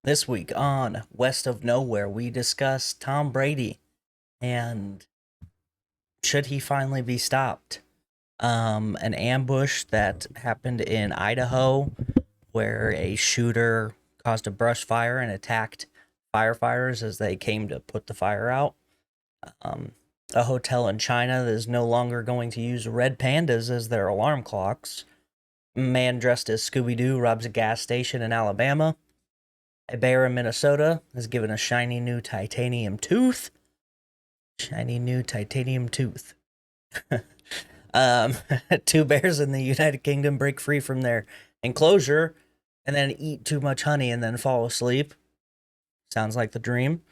This week on West of Knowhere, we discuss Tom Brady and should he finally be stopped? An ambush that happened in Idaho where a shooter caused a brush fire and attacked firefighters as they came to put the fire out. Um, a hotel in China that is no longer going to use red pandas as their alarm clocks. A man dressed as Scooby-Doo robs a gas station in Alabama. A bear in Minnesota is given a shiny new titanium tooth. Shiny new titanium tooth. um, Two bears in the United Kingdom break free from their enclosure and then eat too much honey and then fall asleep. Sounds like the dream.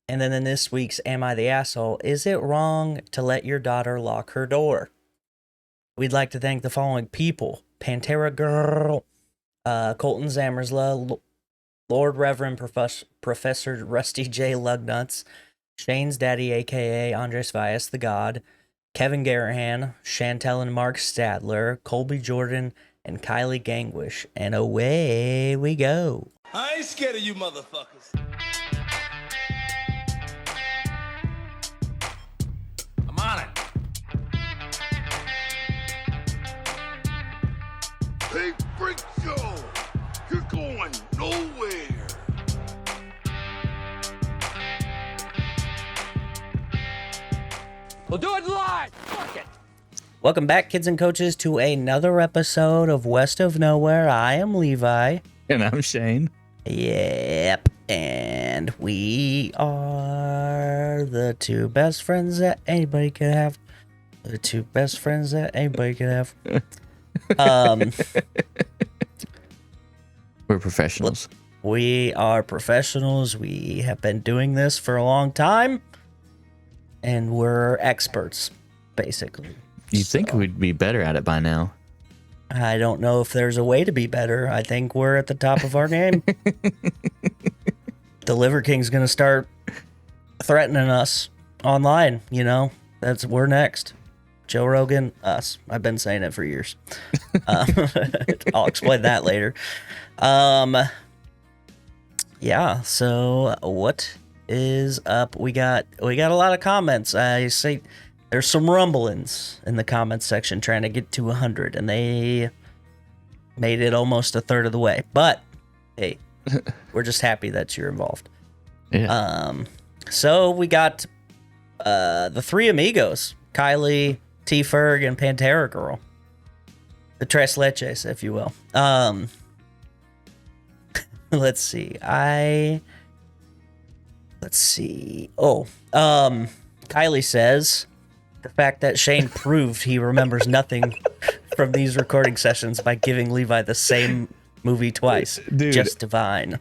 And then in this week's Am I the Asshole? Is it wrong to let your daughter lock her door? We'd like to thank the following people: Pantera Girl, Colton Zamersla, Lord Reverend Professor Rusty J. Lugnuts, Shane's daddy, aka Andres Valles the God, Kevin Garahan, Chantel and Mark Stadler, Colby Jordan, and Kylie Gangwish. And away we go. I ain't scared of you motherfuckers. I'm on it. Hey, freak show! You're going nowhere! We'll do it live! Fuck it! Welcome back, kids and coaches, to another episode of West of Knowhere. I am Levi. And I'm Shane. Yep. And we are the two best friends that anybody could have. The two best friends that anybody could have. We're professionals. We are professionals. We have been doing this for a long time. And we're experts, basically. You'd think we'd be better at it by now. I don't know if there's a way to be better. I think we're at the top of our game. The Liver King's going to start threatening us online, you know? We're next. Joe Rogan, us. I've been saying it for years. I'll explain that later. Yeah, so what is up? We got a lot of comments. I say there's some rumblings in the comments section trying to get to 100, and they made it almost a third of the way. But hey, we're just happy that you're involved. Yeah. So we got the three amigos, Kylie, T Ferg, and Pantera Girl. The Tres Leches, if you will. Let's see. Kylie says the fact that Shane proved he remembers nothing from these recording sessions by giving Levi the same movie twice. Dude, just divine.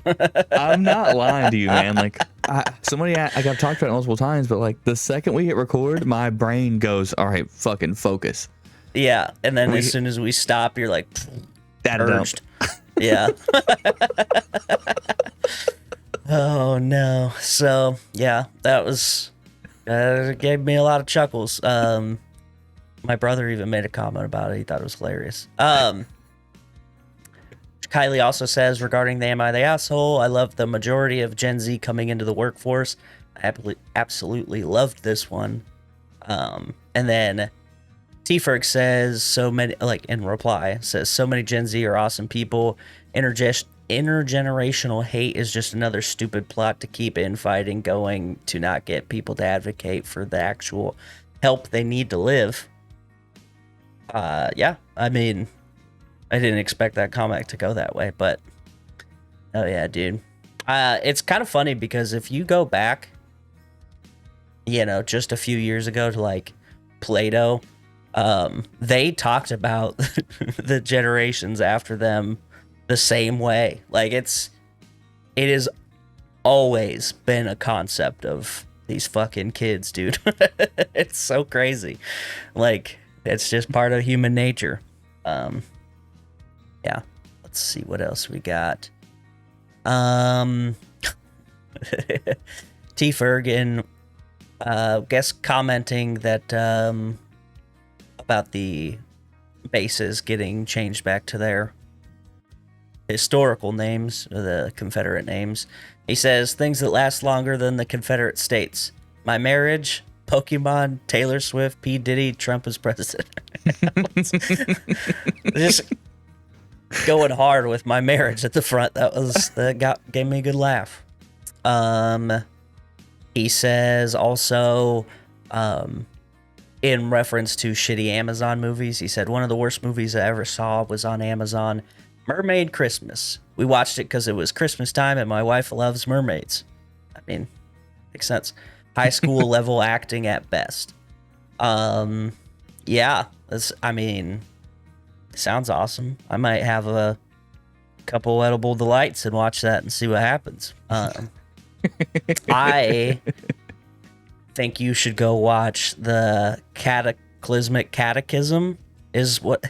I'm not lying to you, man. Like, I've talked about it multiple times, but like the second we hit record, my brain goes, all right, fucking focus. Yeah. And then as soon as we stop, you're like, that urged. Yeah. Oh no. So yeah, that was gave me a lot of chuckles. My brother even made a comment about it. He thought it was hilarious. Kylie also says regarding the Am I the Asshole, I love the majority of Gen Z coming into the workforce. I absolutely loved this one. And then T-Ferg says so many, like in reply, says so many Gen Z are awesome people. Intergenerational hate is just another stupid plot to keep infighting going to not get people to advocate for the actual help they need to live. Yeah, I mean, I didn't expect that comment to go that way, but oh yeah, dude. It's kind of funny because if you go back, you know, just a few years ago to like Plato, they talked about the generations after them the same way. Like it has always been a concept of these fucking kids, dude. It's so crazy. Like it's just part of human nature. Yeah. Let's see what else we got. T Ferg guess commenting that about the bases getting changed back to their historical names, the Confederate names. He says things that last longer than the Confederate States. My marriage, Pokemon, Taylor Swift, P. Diddy, Trump is president. Just going hard with my marriage at the front. Gave me a good laugh. He says also, in reference to shitty Amazon movies, he said one of the worst movies I ever saw was on Amazon, Mermaid Christmas. We watched it because it was Christmas time and my wife loves mermaids. I mean, makes sense. High school level acting at best. Yeah, sounds awesome. I might have a couple edible delights and watch that and see what happens. I think you should go watch the Cataclysmic Catechism. Is one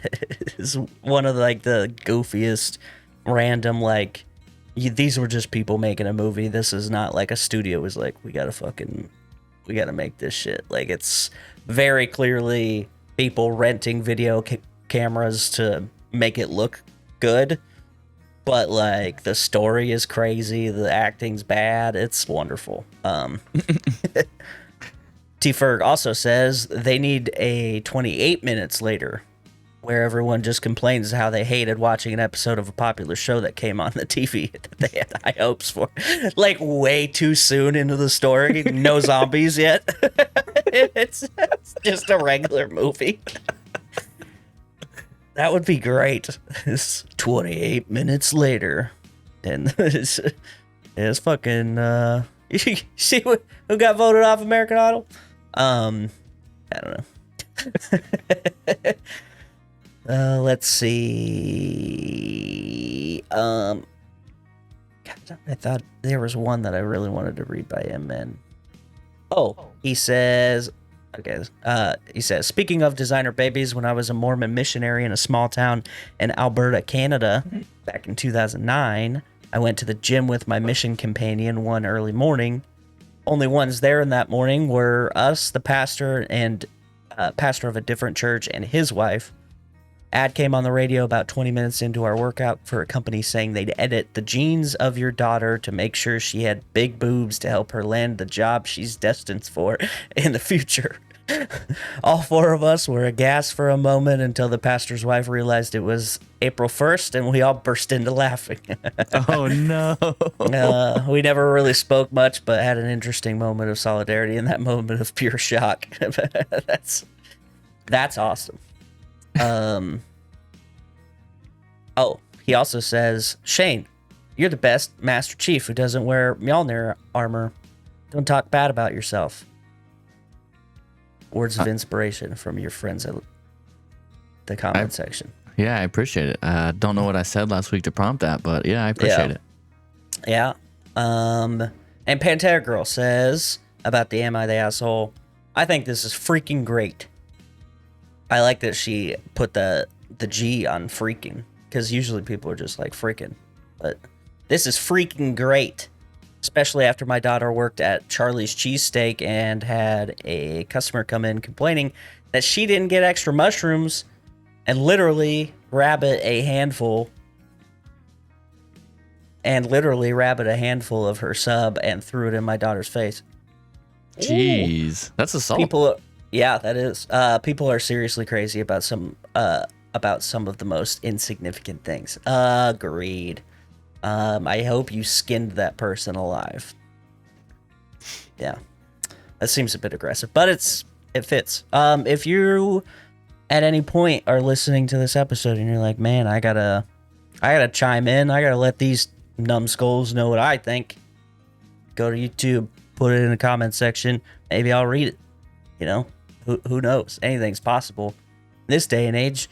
of the goofiest random these were just people making a movie. This is not like a studio was like, we gotta make this shit. Like, it's very clearly people renting video cameras to make it look good, but like the story is crazy, the acting's bad, it's wonderful. T. Ferg also says they need a 28 minutes later where everyone just complains how they hated watching an episode of a popular show that came on the TV that they had high hopes for. Like, way too soon into the story. No zombies yet. It's just a regular movie. That would be great. It's 28 minutes later. And it's fucking... you see who got voted off American Idol? I don't know. Let's see. God, I thought there was one that I really wanted to read by him, man. Oh, he says, okay. He says, speaking of designer babies, when I was a Mormon missionary in a small town in Alberta, Canada, back in 2009, I went to the gym with my mission companion one early morning. Only ones there in that morning were us, the pastor, and pastor of a different church, and his wife. Ad came on the radio about 20 minutes into our workout for a company saying they'd edit the genes of your daughter to make sure she had big boobs to help her land the job she's destined for in the future. All four of us were aghast for a moment until the pastor's wife realized it was April 1st, and we all burst into laughing. Oh, no. We never really spoke much, but had an interesting moment of solidarity in that moment of pure shock. That's awesome. Oh, he also says, Shane, you're the best Master Chief who doesn't wear Mjolnir armor. Don't talk bad about yourself. Words of inspiration from your friends at the comment section. Yeah, I appreciate it. Don't know what I said last week to prompt that, but yeah, I appreciate it. Yeah. And Pantera Girl says about the Am I the Asshole, I think this is freaking great. I like that she put the G on freaking, because usually people are just like freaking. But this is freaking great. Especially after my daughter worked at Charlie's Cheesesteak and had a customer come in complaining that she didn't get extra mushrooms and literally rabbit a handful of her sub and threw it in my daughter's face. Jeez, that's assault. Yeah, that is. People are seriously crazy about some of the most insignificant things. Agreed. I hope you skinned that person alive. Yeah, that seems a bit aggressive, but it fits. If you at any point are listening to this episode and you're like, man, I gotta chime in. I gotta let these numbskulls know what I think. Go to YouTube, put it in the comment section. Maybe I'll read it. You know, who knows? Anything's possible in this day and age.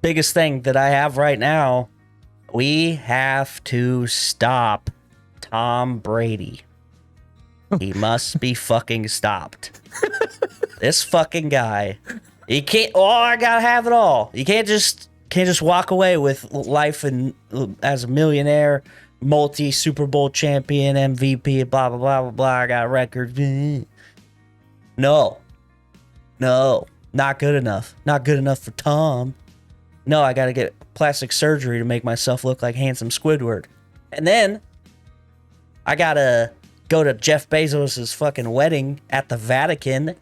Biggest thing that I have right now, we have to stop Tom Brady. He must be fucking stopped. This fucking guy, he can't. Oh, I gotta have it all. You can't just walk away with life and as a millionaire, multi Super Bowl champion, MVP, blah blah blah blah blah. I got a record. No, not good enough. Not good enough for Tom. no, I got to get plastic surgery to make myself look like handsome Squidward. And then I got to go to Jeff Bezos' fucking wedding at the Vatican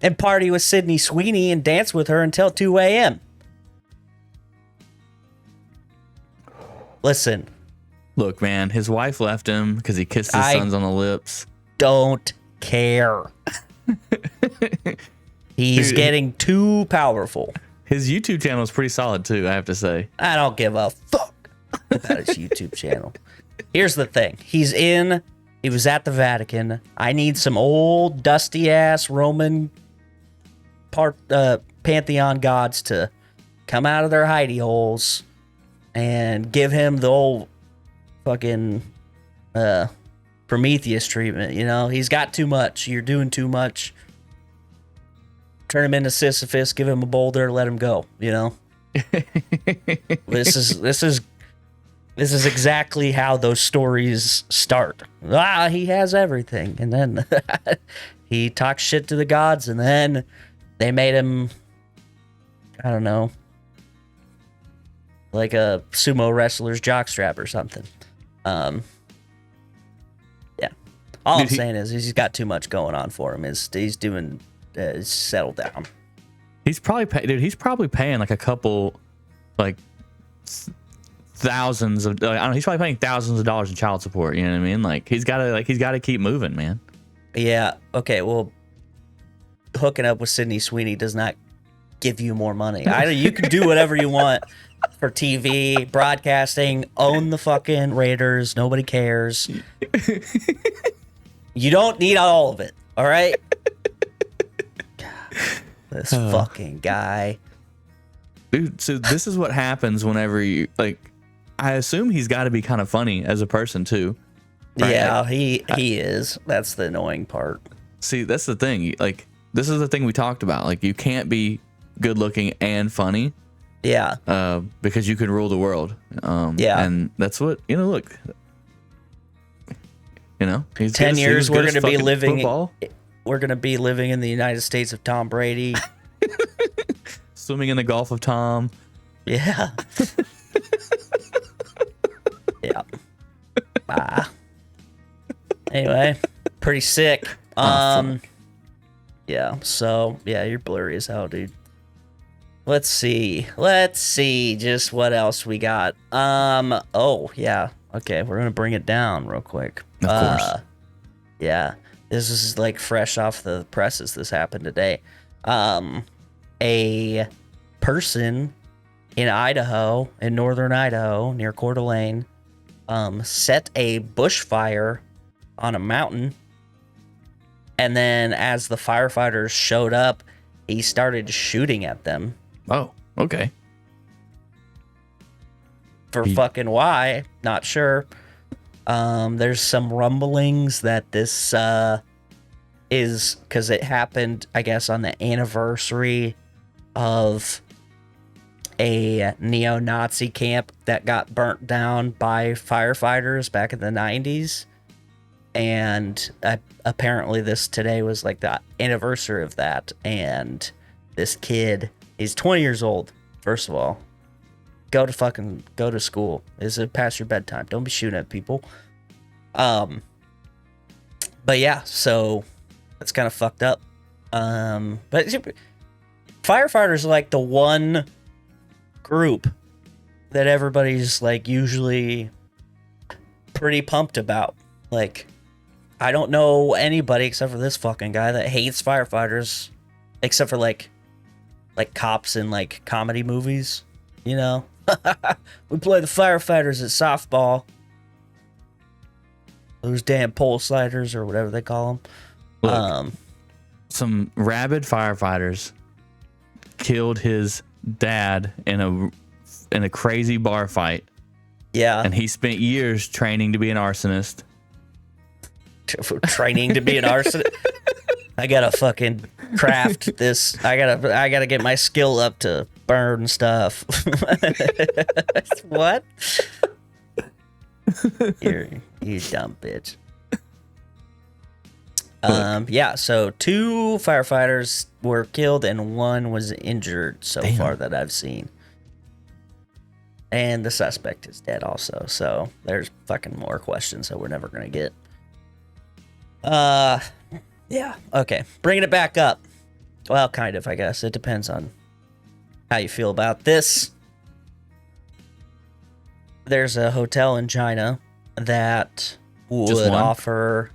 and party with Sydney Sweeney and dance with her until 2 a.m. Listen. Look, man, his wife left him because he kissed his sons on the lips. Don't care. He's getting too powerful. His YouTube channel is pretty solid, too, I have to say. I don't give a fuck about his YouTube channel. Here's the thing. He was at the Vatican. I need some old, dusty-ass Roman pantheon gods to come out of their hidey holes and give him the old fucking Prometheus treatment, you know? He's got too much. You're doing too much. Turn him into Sisyphus, give him a boulder, let him go, you know? This is exactly how those stories start. He has everything. And then he talks shit to the gods, and then they made him, I don't know, like a sumo wrestler's jockstrap or something. Yeah. All I'm saying is he's got too much going on for him. He's doing, settle down. He's probably paying like a couple, like thousands of, I don't know, he's probably paying thousands of dollars in child support. You know what I mean? Like he's got to keep moving, man. Yeah. Okay. Well, hooking up with Sydney Sweeney does not give you more money. You can do whatever you want for TV, broadcasting, own the fucking Raiders. Nobody cares. You don't need all of it. All right. This fucking guy. Dude, so this is what happens whenever you, like, I assume he's got to be kind of funny as a person too. Right? Yeah, he is. That's the annoying part. See, that's the thing. Like, this is the thing we talked about. Like, you can't be good looking and funny. Yeah. Because you can rule the world. Yeah. And that's what, look. He's 10 years we're going to be living football. We're going to be living in the United States of Tom Brady. Swimming in the Gulf of Tom. Yeah. Yeah. Anyway, pretty sick. Yeah, so yeah, you're blurry as hell, dude. Let's see just what else we got. Oh yeah, okay, we're gonna bring it down real quick. Of course. Yeah, this is like fresh off the presses. This happened today. A person in Idaho, in northern Idaho, near Coeur d'Alene, set a bushfire on a mountain. And then as the firefighters showed up, he started shooting at them. Oh, okay. For fucking why? Not sure. There's some rumblings that this is because it happened, I guess, on the anniversary of a neo-Nazi camp that got burnt down by firefighters back in the 90s. And apparently this today was like the anniversary of that. And this kid, he's 20 years old, first of all. Go to school. Is it past your bedtime? Don't be shooting at people. But yeah, so that's kind of fucked up. But firefighters are like the one group that everybody's like usually pretty pumped about. Like, I don't know anybody except for this fucking guy that hates firefighters, except for like cops in like comedy movies, you know? We play the firefighters at softball. Those damn pole sliders or whatever they call them. Look, some rabid firefighters killed his dad in a crazy bar fight. Yeah. And he spent years training to be an arsonist. Training to be an arsonist? I gotta fucking craft this. I gotta get my skill up to burn stuff. What? You dumb bitch. Yeah, so 2 firefighters were killed and 1 was injured so far that I've seen. And the suspect is dead also. So there's fucking more questions that we're never going to get. Yeah. Okay. Bringing it back up. Well, kind of, I guess. It depends on how you feel about this. There's a hotel in China that would offer...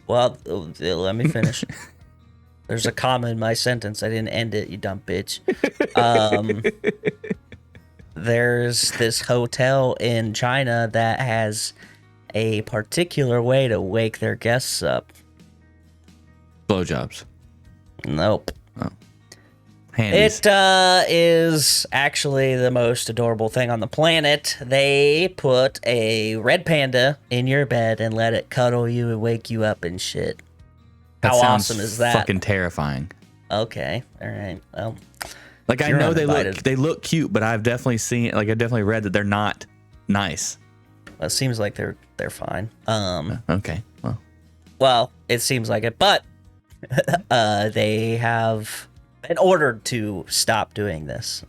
Well, let me finish. There's a comma in my sentence. I didn't end it, you dumb bitch. There's this hotel in China that has a particular way to wake their guests up. Blowjobs. Nope. Oh. Handies. It is actually the most adorable thing on the planet. They put a red panda in your bed and let it cuddle you and wake you up and shit. That How sounds awesome is that? Fucking terrifying. Okay, all right. Well, like, I know uninvited. they look cute, but I've definitely seen, like, I definitely read that they're not nice. Well, it seems like they're fine. Okay. Well, it seems like it, but they have been ordered to stop doing this,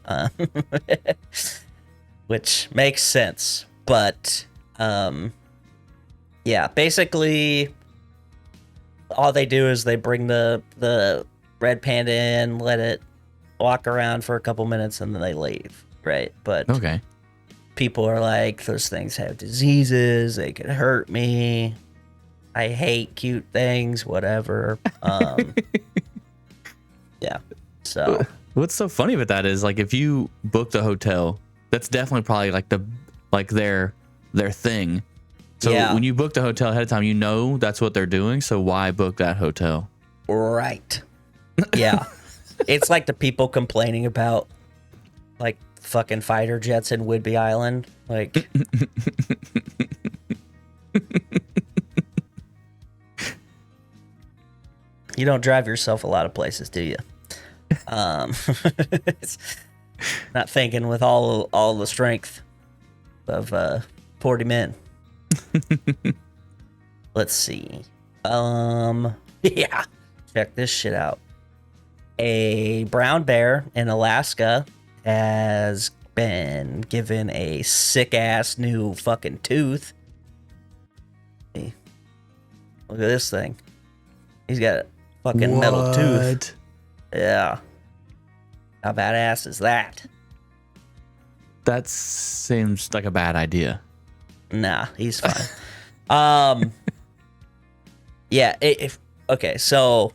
which makes sense. But yeah, basically, all they do is they bring the red panda in, let it walk around for a couple minutes, and then they leave. Right? But Okay. people are like, those things have diseases. They could hurt me. I hate cute things, whatever. Yeah. So What's so funny about that is, like, if you book the hotel, that's definitely probably like their thing. So Yeah. when you book the hotel ahead of time, you know that's what they're doing. So why book that hotel? right. Yeah. It's like the people complaining about like fucking fighter jets in Whidbey Island. Like you don't drive yourself a lot of places, do you? It's not thinking with all the strength of 40 men. Let's see. Yeah. Check this shit out. A brown bear in Alaska has been given a sick ass new fucking tooth. Hey, look at this thing. He's got a fucking metal tooth. Yeah. How badass is that? That seems like a bad idea. Nah, he's fine. Yeah, okay, so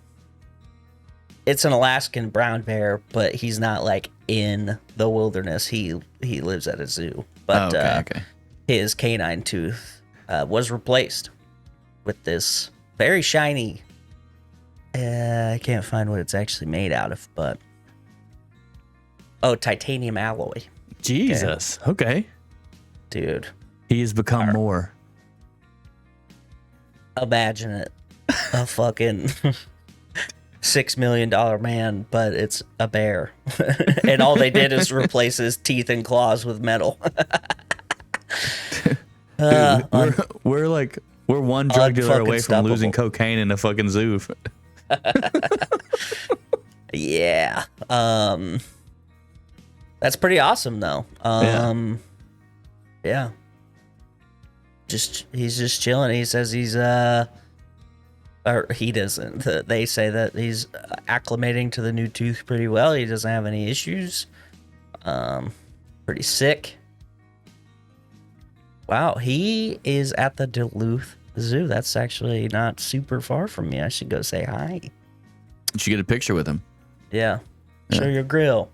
it's an Alaskan brown bear, but he's not like in the wilderness. He lives at a zoo. But okay. his canine tooth was replaced with this very shiny. I can't find what it's actually made out of, but titanium alloy. Jesus. Okay. Dude, He has become more. imagine it. A fucking $6 million man, but it's a bear. And all they did is replace his teeth and claws with metal. We're one drug dealer away from losing unfucking-stoppable. cocaine in a fucking zoo. Yeah. That's pretty awesome though. Yeah. He's just chilling. He says he's or he doesn't. They say that he's acclimating to the new tooth pretty well. He doesn't have any issues. Pretty sick. Wow, he is at the Duluth Zoo. That's actually not super far from me. I should go say hi. You should get a picture with him. Yeah. Show your grill.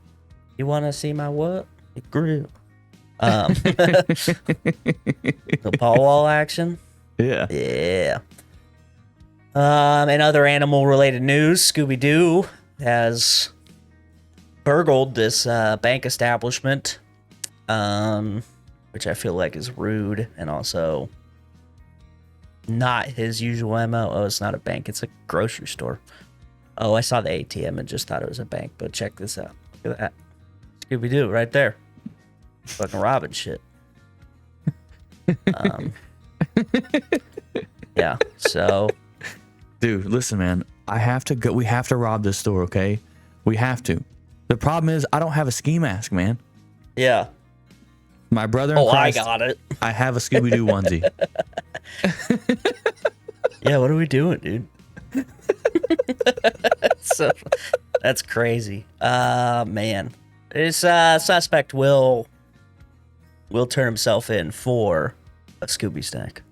You want to see my what? Your grill. The paw wall action. Yeah. Yeah. In other animal-related news, Scooby-Doo has burgled this bank establishment, which I feel like is rude and also not his usual MO. Oh, it's not a bank. It's a grocery store. Oh, I saw the ATM and just thought it was a bank, but check this out. Look at that. Scooby-Doo right there. Fucking robbing shit. Yeah, so... Dude, listen, man. I have to go. We have to rob this store, okay? We have to. The problem is I don't have a ski mask, man. Yeah. My brother in Oh, Christ, I got it. I have a Scooby-Doo onesie. Yeah, what are we doing, dude? So that's crazy. Man, this suspect will turn himself in for a Scooby snack.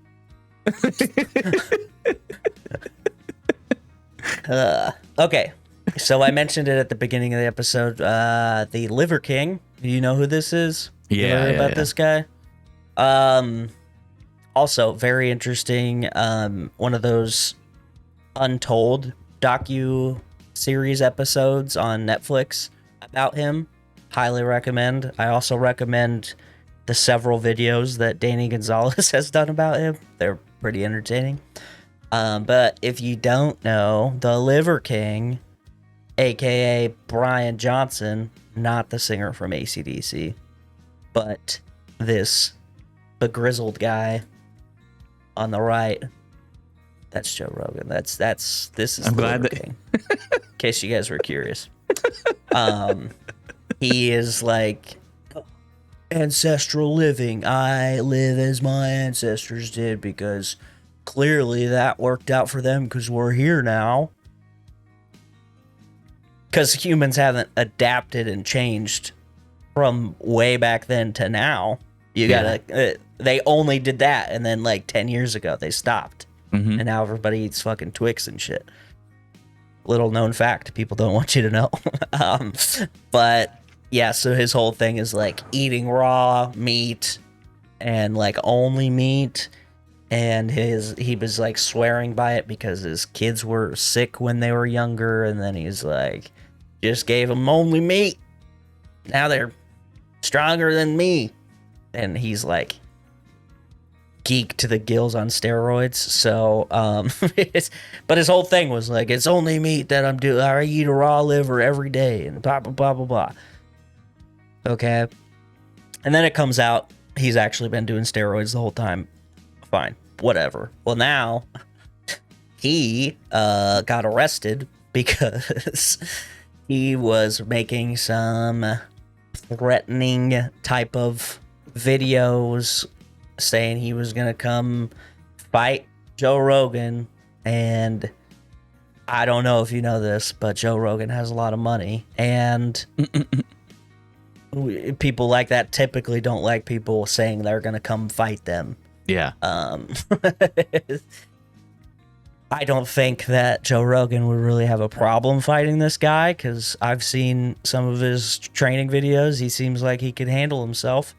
Okay, so I mentioned it at the beginning of the episode. The Liver King. Do you know who this is? You Yeah, heard yeah, about yeah. this guy? Also very interesting. One of those untold docu-series episodes on Netflix about him. Highly recommend. I also recommend the several videos that Danny Gonzalez has done about him. They're pretty entertaining. But if you don't know, the Liver King, aka Brian Johnson, not the singer from AC/DC, but this begrizzled guy on the right, that's Joe Rogan. This is I'm the glad Liver that- King. In case you guys were curious. He is like ancestral living. I live as my ancestors did because clearly that worked out for them because we're here now. Because humans haven't adapted and changed from way back then to now. You gotta, they only did that, and then like 10 years ago they stopped. Mhm. And now everybody eats fucking Twix and shit. Little known fact, people don't want you to know. But yeah, so his whole thing is like eating raw meat and like only meat. And he was like swearing by it because his kids were sick when they were younger. And then he's like, just gave them only meat. Now they're stronger than me. And he's like geek to the gills on steroids. So, but his whole thing was like, it's only meat that I'm doing. I eat a raw liver every day and blah, blah, blah, blah, blah. Okay. And then it comes out he's actually been doing steroids the whole time. Fine. Whatever. Well, now he got arrested because he was making some threatening type of videos saying he was going to come fight Joe Rogan. And I don't know if you know this, but Joe Rogan has a lot of money. And people like that typically don't like people saying they're going to come fight them. Yeah. I don't think that Joe Rogan would really have a problem fighting this guy because I've seen some of his training videos. He seems like he could handle himself.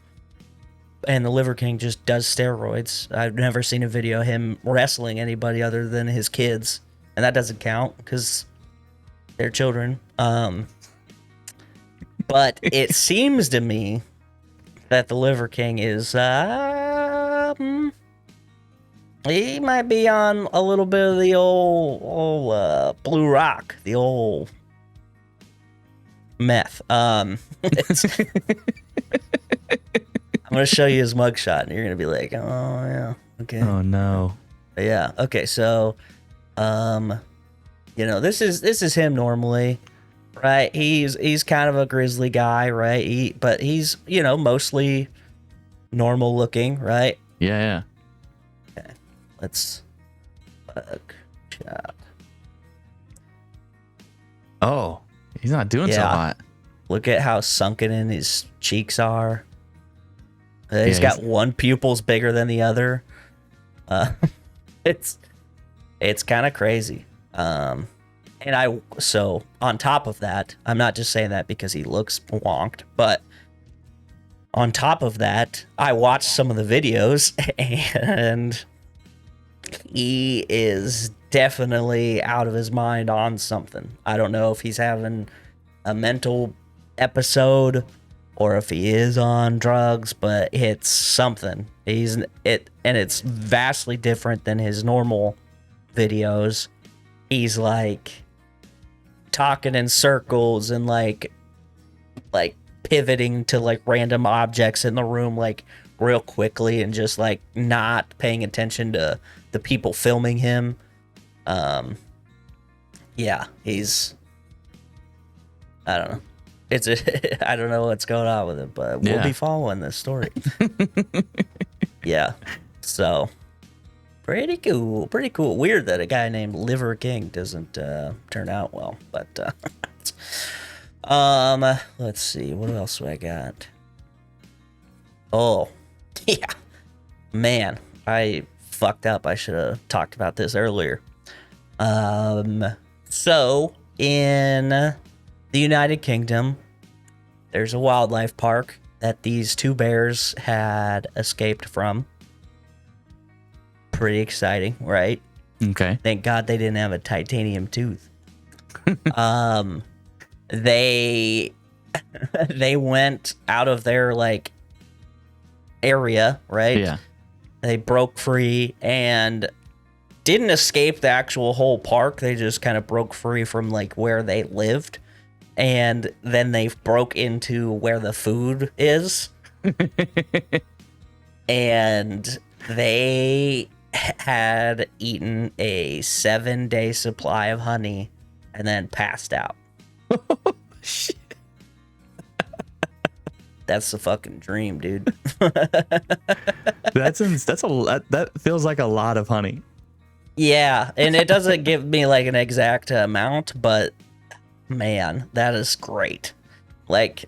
And the Liver King just does steroids. I've never seen a video of him wrestling anybody other than his kids. And that doesn't count because they're children. But it seems to me that the Liver King is... he might be on a little bit of the old blue rock, the old meth. I'm gonna show you his mugshot, and you're gonna be like, "Oh yeah, okay." Oh no. Yeah. Okay. So, this is him normally, right? He's kind of a grizzly guy, right? But he's mostly normal looking, right? Yeah, yeah. Let's shot. Oh, he's not doing so Yeah. hot. Look at how sunken in his cheeks are. He's got one pupil's bigger than the other. It's kind of crazy. And so on top of that, I'm not just saying that because he looks wonked, but on top of that, I watched some of the videos and he is definitely out of his mind on something. I don't know if he's having a mental episode or if he is on drugs, but it's something. And it's vastly different than his normal videos. He's like talking in circles and like pivoting to like random objects in the room like real quickly and just like not paying attention to the people filming him. Yeah, he's, I don't know. it's I don't know what's going on with it, but we'll be following this story. Yeah. So pretty cool. Pretty cool. Weird that a guy named Liver King doesn't turn out well, but let's see. What else do I got? Oh, yeah. Man, I fucked up. I should have talked about this earlier. So in the United Kingdom, there's a wildlife park that these two bears had escaped from. Pretty exciting, right? Okay. Thank God they didn't have a titanium tooth. They went out of their like area, right? Yeah. They broke free and didn't escape the actual whole park. They just kind of broke free from like where they lived. And then they broke into where the food is. And they had eaten a 7-day supply of honey and then passed out. Shit. That's the fucking dream, dude. That feels like a lot of honey. Yeah, and it doesn't give me like an exact amount, but man, that is great. Like,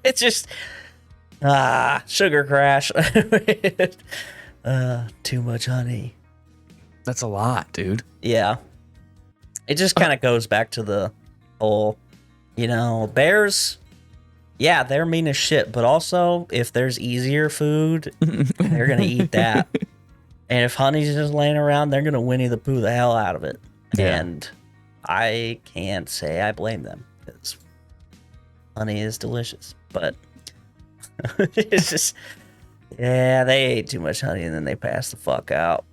it's just sugar crash. Too much honey. That's a lot, dude. Yeah, it just kind of goes back to the whole, bears. Yeah, they're mean as shit, but also if there's easier food, they're gonna eat that. And if honey's just laying around, they're gonna Winnie the Pooh the hell out of it. Yeah. And I can't say I blame them because honey is delicious. But it's just, yeah, they ate too much honey and then they passed the fuck out.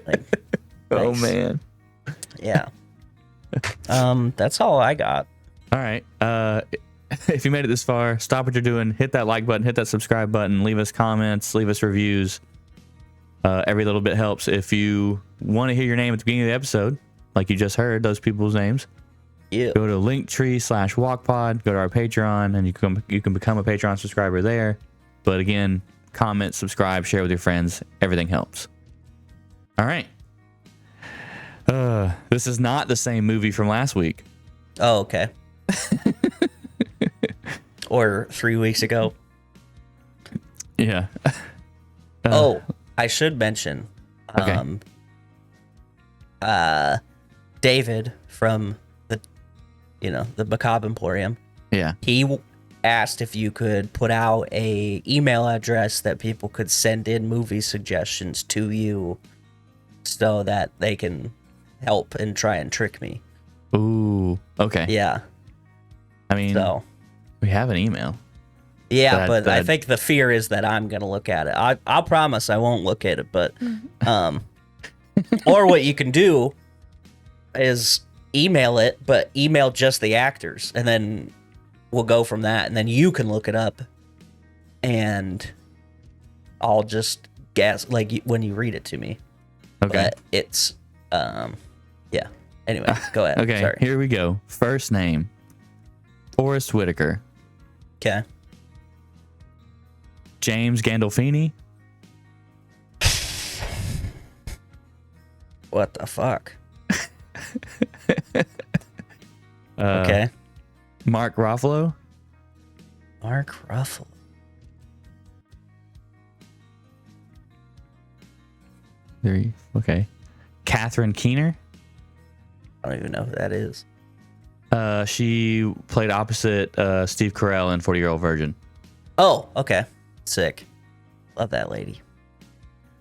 Like, Oh thanks. man. Yeah. That's all I got. All right. If you made it this far, stop what you're doing. Hit that like button. Hit that subscribe button. Leave us comments. Leave us reviews. Every little bit helps. If you want to hear your name at the beginning of the episode, like you just heard those people's names, Yeah. go to Linktr.ee/wokpod. Go to our Patreon, and you can become a Patreon subscriber there. But again, comment, subscribe, share with your friends. Everything helps. All right. This is not the same movie from last week. Oh, okay. Or 3 weeks ago. Yeah. I should mention, Okay. David from the Macabre Emporium. Yeah. He asked if you could put out a email address that people could send in movie suggestions to you, so that they can help and try and trick me. Ooh. Okay. Yeah. I mean, So. we have an email. Yeah, but I think the fear is that I'm gonna look at it. I'll promise I won't look at it, but or what you can do is email it, but email just the actors, and then we'll go from that, and then you can look it up, and I'll just guess like when you read it to me. Okay. But it's yeah. Anyway, go ahead. Okay. Sorry. Here we go. First name: Forrest Whitaker. Okay. James Gandolfini. What the fuck? Okay. Mark Ruffalo. Mark Ruffalo. Okay. Catherine Keener. I don't even know who that is. She played opposite Steve Carell in 40-Year-Old Virgin. Oh, okay. Sick. Love that lady.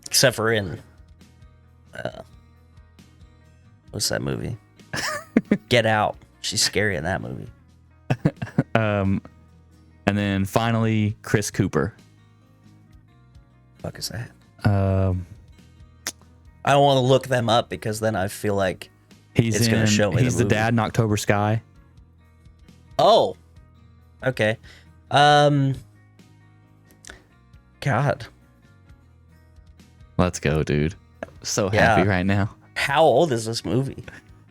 Except for in what's that movie? Get Out. She's scary in that movie. And then finally, Chris Cooper. Fuck is that? Um, I don't want to look them up because then I feel like he's it's gonna show me he's the the movie. dad in October Sky. Oh. Okay. God. Let's go, dude. So happy right now. How old is this movie?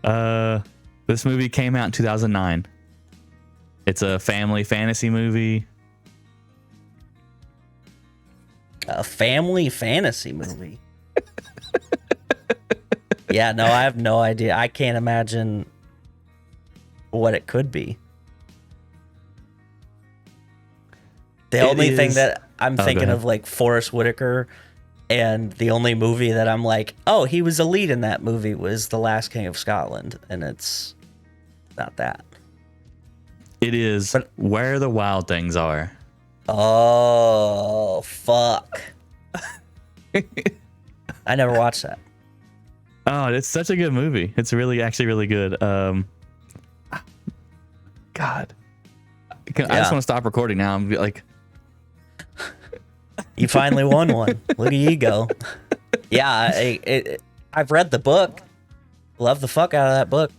This movie came out in 2009. It's a family fantasy movie. A family fantasy movie. Yeah, no, I have no idea. I can't imagine what it could be. The only thing that I'm thinking of, like, Forrest Whitaker, and the only movie that I'm like, oh, he was a lead in that movie, was The Last King of Scotland, and it's not that. It is Where the Wild Things Are. Oh, fuck. I never watched that. Oh, it's such a good movie. It's actually really good. God. I just want to stop recording now and be like... You finally won one. Look at you go. Yeah, I've read the book. Love the fuck out of that book.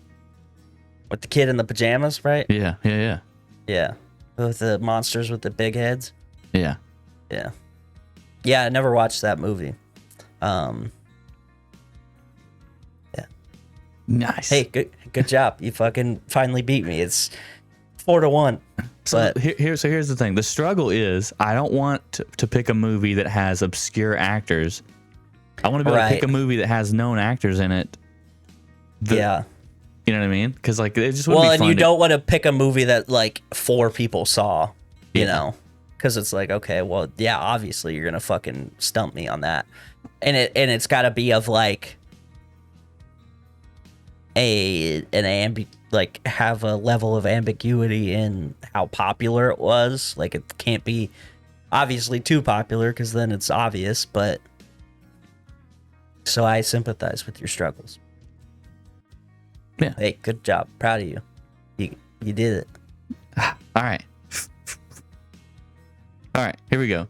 With the kid in the pajamas, right? Yeah. Yeah. With the monsters with the big heads. Yeah. Yeah. Yeah, I never watched that movie. Yeah. Nice. Hey, good job. You fucking finally beat me. It's 4-1. So But here's the thing. The struggle is I don't want to pick a movie that has obscure actors. I want to be able to pick a movie that has known actors in it. Yeah. You know what I mean? Because like it just wouldn't be fun. Well, and you don't want to pick a movie that like 4 people saw, you know? Because it's like, okay, well, yeah, obviously you're gonna fucking stump me on that, and it's got to be of like have a level of ambiguity in how popular it was. Like it can't be obviously too popular because then it's obvious. But so I sympathize with your struggles. Yeah. Hey, good job. Proud of you. You did it. All right. All right, here we go.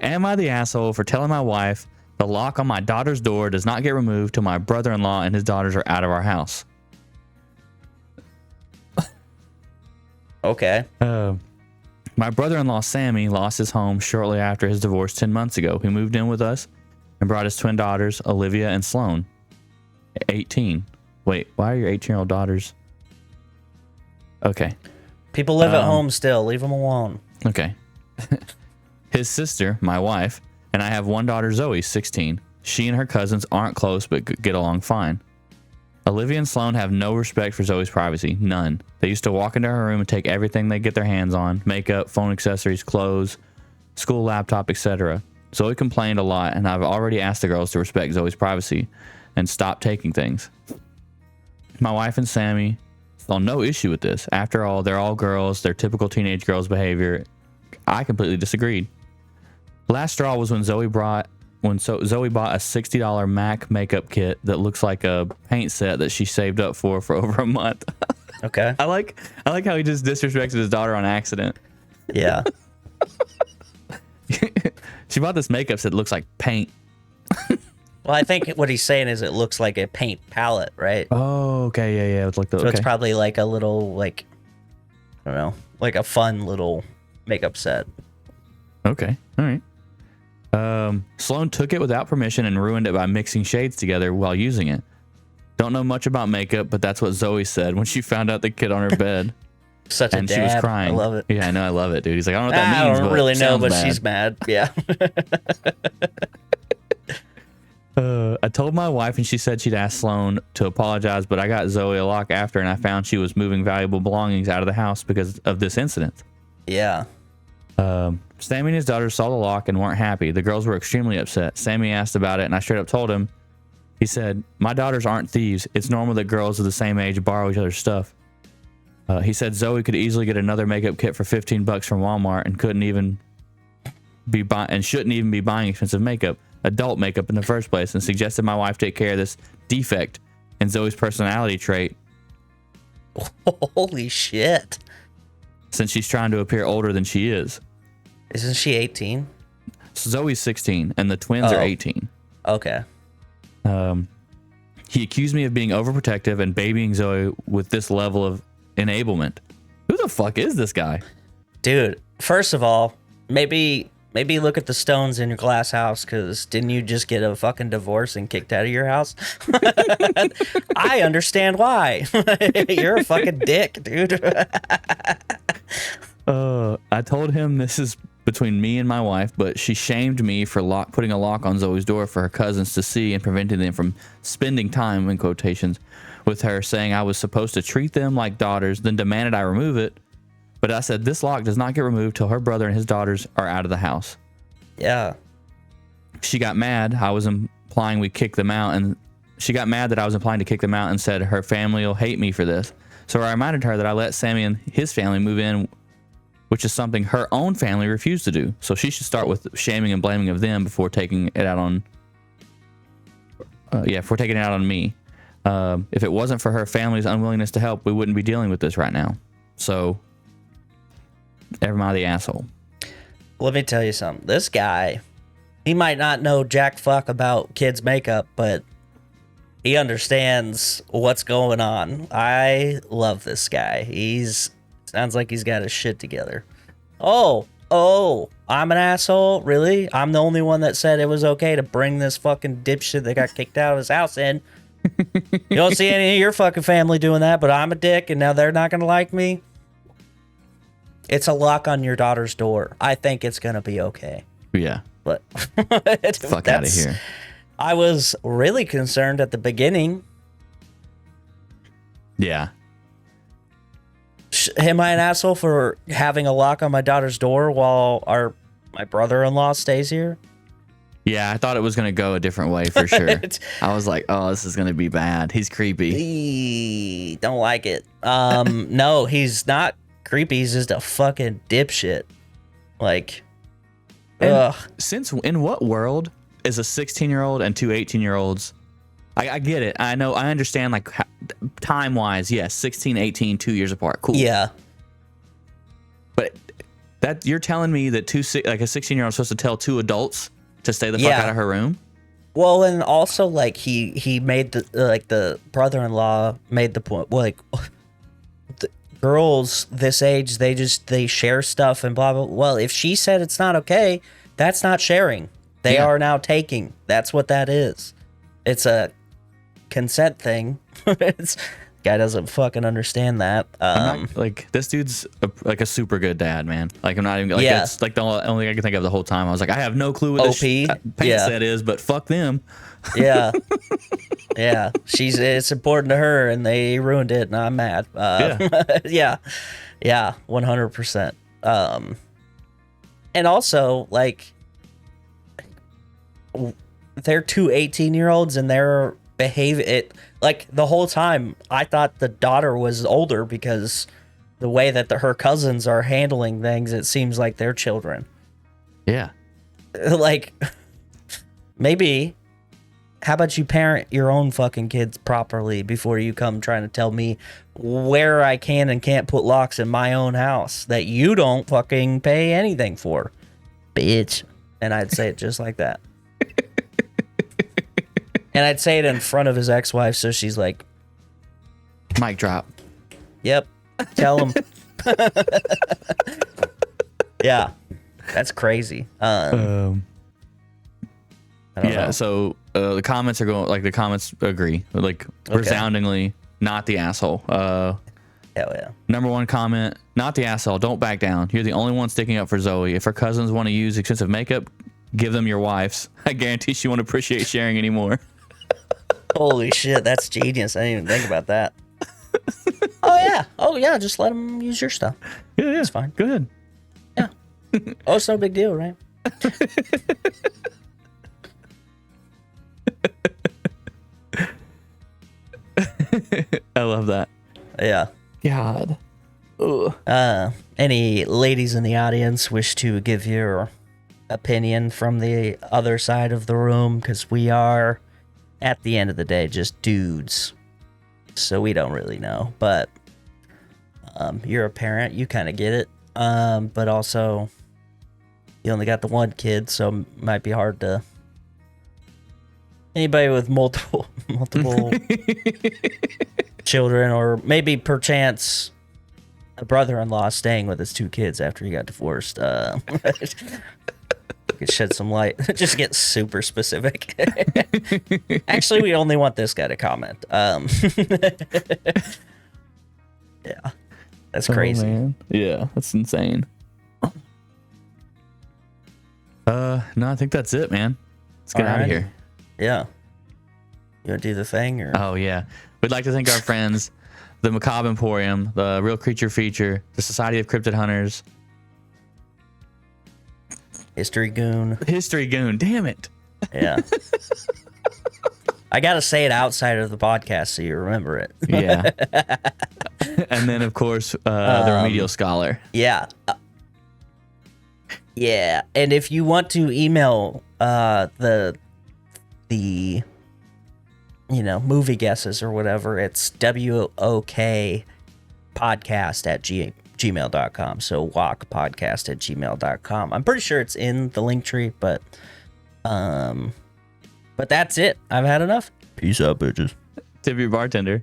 Am I the asshole for telling my wife the lock on my daughter's door does not get removed till my brother-in-law and his daughters are out of our house? Okay. My brother-in-law, Sammy, lost his home shortly after his divorce 10 months ago. He moved in with us and brought his twin daughters, Olivia and Sloane, 18. Wait, why are your 18-year-old daughters? Okay. People live at home still. Leave them alone. Okay. His sister, my wife, and I have one daughter, Zoe, 16. She and her cousins aren't close but get along fine. Olivia and Sloane have no respect for Zoe's privacy. None. They used to walk into her room and take everything they get their hands on. Makeup, phone accessories, clothes, school laptop, etc. Zoe complained a lot, and I've already asked the girls to respect Zoe's privacy and stop taking things. My wife and Sammy saw no issue with this. After all, they're all girls. They're typical teenage girls' behavior. I completely disagreed. Last straw was when Zoe bought a $60 MAC makeup kit that looks like a paint set that she saved up for over a month. Okay. I like how he just disrespected his daughter on accident. Yeah. She bought this makeup set that looks like paint. Well, I think what he's saying is it looks like a paint palette, right? Oh, okay, yeah. It's like So it's probably like a little, like, I don't know, like a fun little makeup set. Okay, all right. Sloane took it without permission and ruined it by mixing shades together while using it. Don't know much about makeup, but that's what Zoe said when she found out the kid on her bed. Such a and dad. She was crying. I love it. Yeah, I know, I love it, dude. He's like, I don't know what that means. I don't really know, but bad. she's mad. Yeah. I told my wife and she said she'd ask Sloane to apologize, but I got Zoe a lock after and I found she was moving valuable belongings out of the house because of this incident. Yeah. Sammy and his daughters saw the lock and weren't happy. The girls were extremely upset. Sammy asked about it and I straight up told him. He said, my daughters aren't thieves. It's normal that girls of the same age borrow each other's stuff. He said Zoe could easily get another makeup kit for $15 from Walmart and shouldn't even be buying expensive makeup, adult makeup in the first place, and suggested my wife take care of this defect in Zoe's personality trait. Holy shit. Since she's trying to appear older than she is. Isn't she 18? Zoe's 16 and the twins are 18. Okay. He accused me of being overprotective and babying Zoe with this level of enablement. Who the fuck is this guy? Dude, first of all, maybe Maybe look at the stones in your glass house, because didn't you just get a fucking divorce and kicked out of your house? I understand why. You're a fucking dick, dude. I told him this is between me and my wife, but she shamed me for putting a lock on Zoe's door for her cousins to see and preventing them from spending time, in quotations, with her, saying I was supposed to treat them like daughters, then demanded I remove it. But I said, this lock does not get removed till her brother and his daughters are out of the house. Yeah. She got mad. I was implying we kick them out, and she got mad that I was implying to kick them out and said her family will hate me for this. So I reminded her that I let Sammy and his family move in, which is something her own family refused to do. So she should start with shaming and blaming of them before taking it out on, before taking it out on me. If it wasn't for her family's unwillingness to help, we wouldn't be dealing with this right now. So, never mind the asshole. Let me tell you something. This guy, he might not know jack fuck about kids' makeup, but he understands what's going on. I love this guy. Sounds like he's got his shit together. Oh, I'm an asshole? Really? I'm the only one that said it was okay to bring this fucking dipshit that got kicked out of his house in. You don't see any of your fucking family doing that, but I'm a dick and now they're not going to like me. It's a lock on your daughter's door. I think it's going to be okay. Yeah. But fuck out of here. I was really concerned at the beginning. Yeah. Am I an asshole for having a lock on my daughter's door while my brother-in-law stays here? Yeah, I thought it was going to go a different way for sure. I was like, oh, this is going to be bad. He's creepy. Don't like it. No, he's not creepy. He's just a fucking dipshit. Like, ugh. In what world is a 16-year-old and two 18-year-olds? I get it. I know. I understand, like, time-wise, yes, 16, 18, 2 years apart. Cool. Yeah. But that you're telling me that a 16-year-old is supposed to tell two adults to stay the fuck out of her room? Well, and also, like, he made the brother-in-law made the point, like, the girls this age, they share stuff and blah, blah. Well, if she said it's not okay, that's not sharing. They are now taking. That's what that is. It's a consent thing. Guy doesn't fucking understand that. Like, this dude's a super good dad, man. Like, I'm not even like, it's like the only thing I can think of the whole time. I was like, I have no clue what this pants set is, but fuck them. Yeah. Yeah. It's important to her and they ruined it and I'm mad. Yeah. Yeah. 100%. And also, like, they're two 18-year-olds and they're behaving it like the whole time. I thought the daughter was older because the way that her cousins are handling things, it seems like they're children. Yeah. Like, maybe, how about you parent your own fucking kids properly before you come trying to tell me where I can and can't put locks in my own house that you don't fucking pay anything for, bitch. And I'd say it just like that. And I'd say it in front of his ex-wife, so she's like, mic drop. Yep. Tell him. Yeah. That's crazy. I don't know. So the comments are going, like, the comments agree. Like, resoundingly, not the asshole. Hell yeah. Number one comment, not the asshole. Don't back down. You're the only one sticking up for Zoe. If her cousins want to use expensive makeup, give them your wife's. I guarantee she won't appreciate sharing anymore. Holy shit, that's genius. I didn't even think about that. Oh yeah, just let them use your stuff. Yeah, it's fine. Go ahead. Yeah. Oh, it's no big deal, right? I love that. Yeah. God. Ugh. Any ladies in the audience wish to give your opinion from the other side of the room? Because we are, at the end of the day, just dudes. So we don't really know. But you're a parent. You kind of get it. But also, you only got the one kid, so it might be hard to... Anybody with multiple children, or maybe perchance a brother-in-law staying with his two kids after he got divorced. Could shed some light. Just get super specific. Actually, we only want this guy to comment. Yeah, that's crazy. Man. Yeah, that's insane. No, I think that's it, man. Let's get out of here. Yeah. You want to do the thing? Or? Oh, yeah. We'd like to thank our friends, the Macabre Emporium, the Real Creature Feature, the Society of Cryptid Hunters. History Goon. History Goon. Damn it. Yeah. I got to say it outside of the podcast so you remember it. Yeah. And then, of course, the Remedial Scholar. Yeah. Yeah. And if you want to email the movie guesses or whatever, it's wokpodcast@gmail.com. So wokpodcast@gmail.com. I'm pretty sure it's in the link tree, but that's it. I've had enough. Peace out, bitches. Tip your bartender.